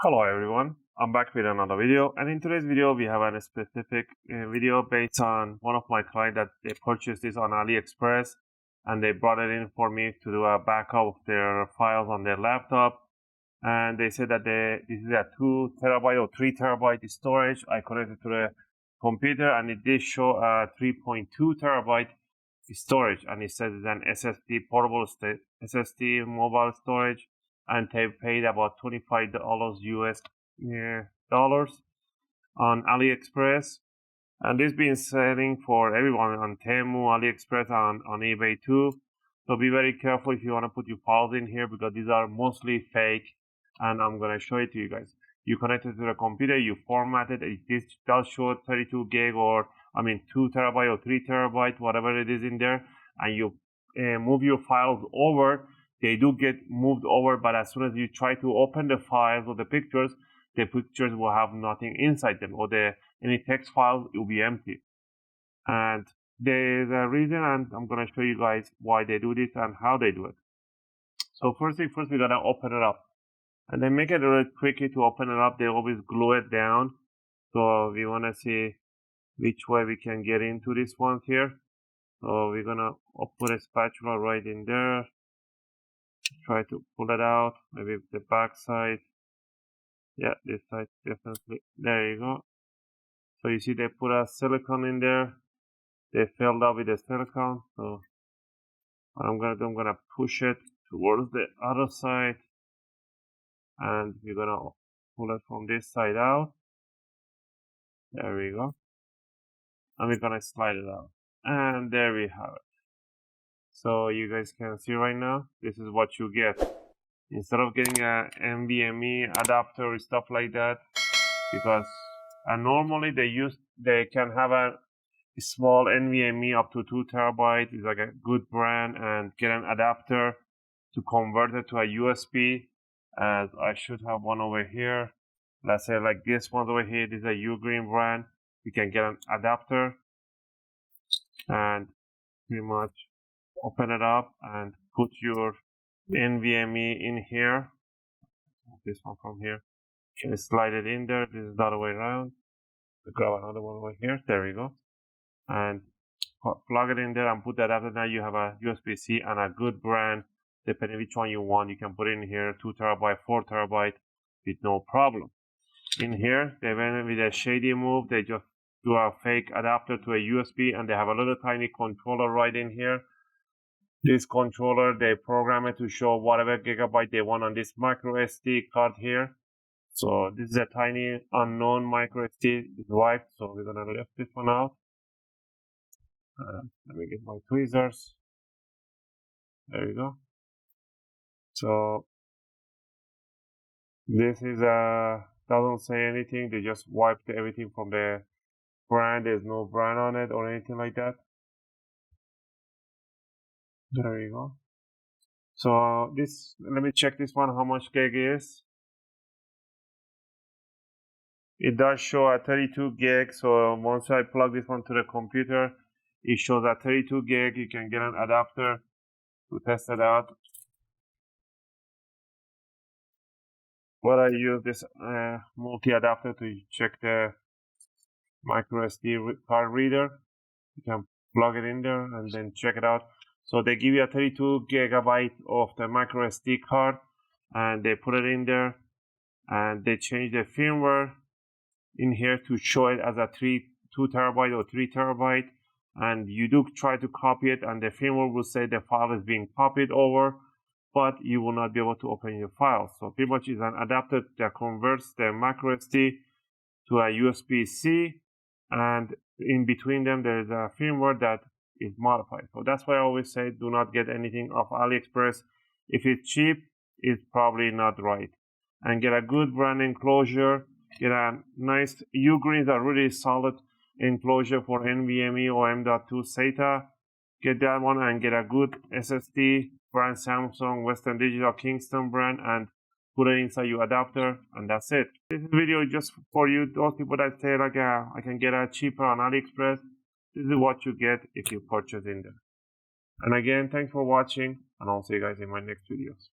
Hello everyone, I'm back with another video, and in today's video we have a specific video based on one of my clients that they purchased this on AliExpress and they brought it in for me to do a backup of their files on their laptop. And they said that this is a 2 terabyte or 3 terabyte storage. I connected to the computer and it did show a 3.2 terabyte storage, and it says it's an SSD, portable SSD mobile storage, and they paid about $25 US dollars on AliExpress. And this been selling for everyone on Temu, AliExpress, on eBay too. So be very careful if you want to put your files in here, because these are mostly fake, and I'm going to show it to you guys. You connect it to the computer, you format it, it does show 32 gig or 2 terabyte or 3 terabyte, whatever it is in there, and you move your files over. They do get moved over, but as soon as you try to open the files or the pictures will have nothing inside them, or any text files will be empty. And there's a reason, and I'm going to show you guys why they do this and how they do it. So first thing first, we're going to open it up. And they make it really quickly to open it up. They always glue it down. So we want to see which way we can get into this one here. So we're going to put a spatula right in there. Try to pull it out, maybe the back side. Yeah, this side definitely. There you go. So you see they put a silicone in there. They filled up with the silicone. So what I'm gonna do, I'm gonna push it towards the other side, and we're gonna pull it from this side out. There we go. And we're gonna slide it out. And there we have it. So you guys can see right now, this is what you get. Instead of getting a NVMe adapter or stuff like that, because normally they can have a small NVMe up to 2 terabyte. It's like a good brand, and get an adapter to convert it to a USB. As I should have one over here. Let's say like this one over here. This is a Ugreen brand. You can get an adapter and pretty much open it up and put your NVMe in here. This one from here. You can slide it in there. This is the other way around. Grab another one over here. There we go. And plug it in there and put that adapter. Now you have a USB-C and a good brand. Depending which one you want, you can put in here 2 terabyte, 4 terabyte with no problem. In here, they went with a shady move. They just do a fake adapter to a USB, and they have a little tiny controller right in here. This controller, they program it to show whatever gigabyte they want on this micro SD card here. So this is a tiny unknown micro SD drive. So we're gonna lift this one out. Let me get my tweezers. There we go. So this is doesn't say anything. They just wiped everything from the brand. There's no brand on it or anything like that. There you go. So this, let me check this one, how much gig is. It does show a 32 gig. So once I plug this one to the computer, it shows a 32 gig. You can get an adapter to test it out. But I use this multi-adapter to check the micro SD card reader. You can plug it in there and then check it out. So they give you a 32 gigabyte of the micro SD card, and they put it in there, and they change the firmware in here to show it as a 2 terabyte or 3 terabyte. And you do try to copy it, and the firmware will say the file is being copied over, but you will not be able to open your files. So pretty much is an adapter that converts the micro SD to a USB-C, and in between them there is a firmware that is modified. So that's why I always say do not get anything off AliExpress. If it's cheap, it's probably not right. And get a good brand enclosure. Get a nice Ugreens are really solid enclosure for NVMe or M.2 SATA. Get that one and get a good SSD brand, Samsung, Western Digital, Kingston brand, and put it inside your adapter, and that's it. This video is just for you, those people that say like I can get a cheaper on AliExpress. This is what you get if you purchase in there. And again, thanks for watching, and I'll see you guys in my next videos.